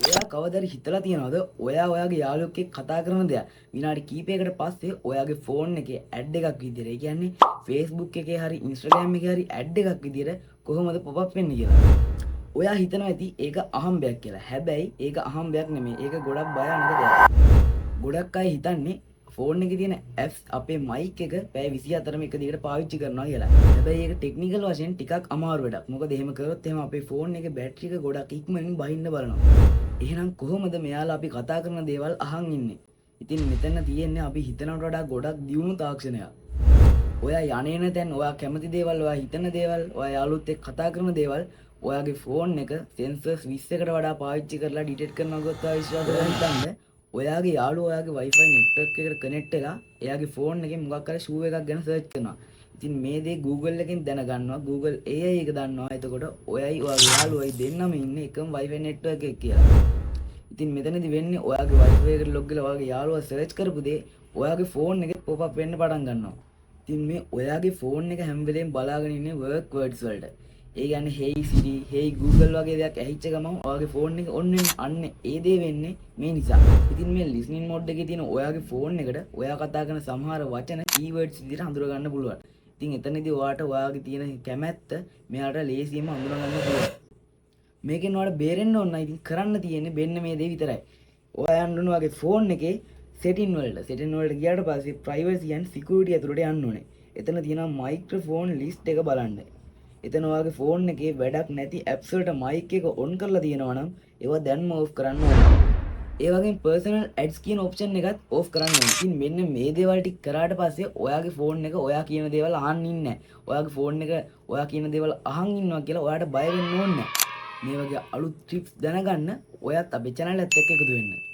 ඔයා කවදාද හිතලා තියනවද ඔයා ඔයාගේ යාළුවෙක් එක්ක කතා කරන දෙයක් විනාඩි කිහිපයකට පස්සේ ඔයාගේ ෆෝන් එකේ ඇඩ් එකක් විදියට ඒ කියන්නේ Facebook එකේ හරි Instagram එකේ හරි ඇඩ් එකක් විදියට කොහොමද pop up වෙන්නේ කියලා. ඔයා හිතනවා ඇති ඒක අහම්බයක් කියලා. හැබැයි ඒක අහම්බයක් නෙමෙයි. ඒක ගොඩක් භයානක දෙයක්. ගොඩක් අය හිතන්නේ ෆෝන් එකේ තියෙන apps අපේ mic එක පැය 24ම එක දිගට පාවිච්චි කරනවා කියලා. හැබැයි ඒක ටෙක්නිකල් වශයෙන් ටිකක් අමාරු වැඩක්. මොකද එහෙම කරොත් එහෙම අපේ ෆෝන් එකේ බැටරි එක ගොඩක් ඉක්මනින් බහින්න බලනවා. එහෙනම් කොහොමද මෙයාලා අපි කතා කරන දේවල් අහන් ඉන්නේ? ඉතින් මෙතන තියෙන්නේ අපි හිතනවට වඩා ගොඩක් දියුණු තාක්ෂණයක්. ඔයා යන්නේ තැන් ඔයා කැමති දේවල් ඔයා හිතන දේවල් ඔයා යාළුවොත් එක්ක කතා කරන දේවල් ඔයාගේ ෆෝන් එක සෙන්සර්ස් 20කට වඩා පාවිච්චි කරලා ඩිටෙක්ට් කරනවා ගොත් ඔයා විශ්වාස කරලා හිතන්න ඔයාගේ යාළුවා ඔයාගේ Wi-Fi network එකට කනෙක්ට් වෙලා එයාගේ ෆෝන් එකෙන් මොකක් හරි ෂූ එකක් ගැන සර්ච් කරනවා. ඉතින් මේ දේ Google එකෙන් දැනගන්නවා. Google AI එක දන්නවා. එතකොට ඔයයි ඔයාගේ යාළුවයි දෙන්නම ඉන්නේ එකම Wi-Fi network එකක කියලා. ඉතින් මෙතනදි වෙන්නේ ඔයාගේ Wi-Fi එකට log වෙලා ඔයාගේ යාළුවා සර්ච් කරපු දේ ඔයාගේ ෆෝන් එකේ pop up වෙන්න පටන් ගන්නවා. ඉතින් මේ ඔයාගේ ෆෝන් එක හැම වෙලේම බලාගෙන ඉන්නේ work words වලට. ඒ කියන්නේ hey Siri, hey Google වගේ දේවල් ඇහිච්ච ගමන් ඔයාගේ ෆෝන් එක on වෙන අන්න ඒ දේ වෙන්නේ මේ නිසා. ඉතින් මේ listening mode එකේ තියෙන ඔයාගේ ෆෝන් එකට ඔයා කතා කරන සමහර වචන keywords විදිහට හඳුනා ගන්න පුළුවන්. ඉතින් එතනදී ඔයාට ඔයාගේ තියෙන කැමැත්ත මෙයාට ලේසියෙන්ම හඳුනා ගන්න පුළුවන්. මේකෙන් ඔයාලට බේරෙන්න ඕන නම් ඉතින් කරන්න තියෙන්නේ මෙන්න මේ දේ විතරයි. ඔයා යන්න ඕන ඔයාගේ ෆෝන් එකේ setting වලට ගියාට පස්සේ privacy and security ඇතුළට යන්න ඕනේ. එතන තියෙනවා microphone list එක බලන්න. එතන ඔයාගේ ෆෝන් එකේ වැඩක් නැති apps වලට mic එක on කරලා තියෙනවා නම් ඒවා දැන්ම off කරන්න ඕනේ. ඒ වගේම personal ads කියන option එකත් off කරන්න ඕනේ. ඉතින් මෙන්න මේ දේවල් ටික කරාට පස්සේ ඔයාගේ ෆෝන් එක ඔයා කියන දේවල් අහන්න ඉන්නේ නැහැ. ඔයාගේ ෆෝන් එක ඔයා කියන දේවල් අහන් ඉන්නවා කියලා ඔයාට බය වෙන්න ඕනේ නැහැ. මේ වගේ අලුත් ටිප්ස් දැනගන්න ඔයත් අපේ channel එකත් එක්ක එකතු වෙන්න.